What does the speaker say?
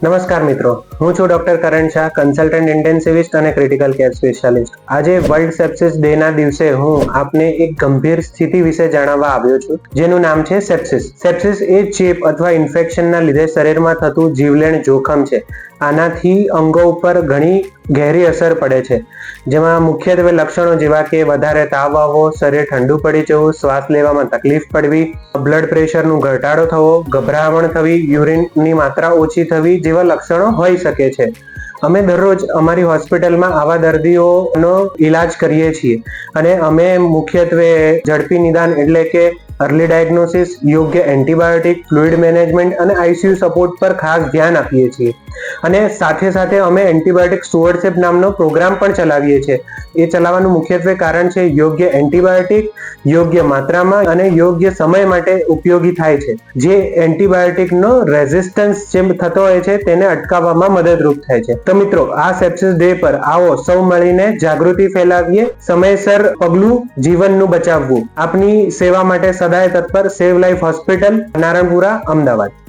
નમસ્કાર મિત્રો, હું છું ડોક્ટર કરણ શાહ, કન્સલ્ટન્ટ ઇન્ટેન્સિવિસ્ટ અને ક્રિટિકલ કેર સ્પેશિયાલિસ્ટ. આજે વર્લ્ડ સેપ્સિસ ડે ના દિવસે હું આપને એક ગંભીર સ્થિતિ વિશે જણાવવા આવ્યો છું, જેનું નામ છે સેપ્સિસ. સેપ્સિસ એ ચેપ અથવા ઇન્ફેક્શનના લીધે શરીરમાં થતું જીવલેણ જોખમ છે. આનાથી અંગો ઉપર ઘણી ગહેરી અસર પડે છે, જેમાં મુખ્યત્વે લક્ષણો જેવા કે વધારે તાવ આવવો, શરીર ઠંડુ પડી જવું, શ્વાસ લેવામાં તકલીફ પડવી, બ્લડ પ્રેશરનું ઘટાડો થવો, ગભરામણ થવી, યુરિનની માત્રા ઓછી થવી જેવા લક્ષણો હોઈ શકે છે. અમે દરરોજ અમારી હોસ્પિટલમાં આવા દર્દીઓનો ઈલાજ કરીએ છીએ અને અમે મુખ્યત્વે ઝડપી નિદાન એટલે કે અર્લી ડાયગ્નોસિસ, યોગ્ય એન્ટીબાયોટિક, ફ્લુઇડ મેનેજમેન્ટ અને આઈસીયુ સપોર્ટ પર ખાસ ધ્યાન આપીએ છીએ. અને સાથે સાથે અમે એન્ટીબાયોટિક સ્ટુઅર્ડશિપ નામનો પ્રોગ્રામ પણ ચલાવીએ છીએ. એ ચલાવવાનું મુખ્યત્વે કારણ છે યોગ્ય એન્ટીબાયોટિક યોગ્ય માત્રામાં અને યોગ્ય સમય માટે ઉપયોગી થાય છે, જે એન્ટીબાયોટિકનો રેઝિસ્ટન્સ જે થતો હોય છે તેને અટકાવવામાં મદદરૂપ થાય છે. તો મિત્રો, આ સેપ્સિસ ડે પર આવો સૌ મળીને જાગૃતિ ફેલાવીએ, સમયસર પગલું જીવનનું બચાવવું. આપની સેવા માટે સદાય તત્પર save life hospital, Naranpura, Ahmedabad.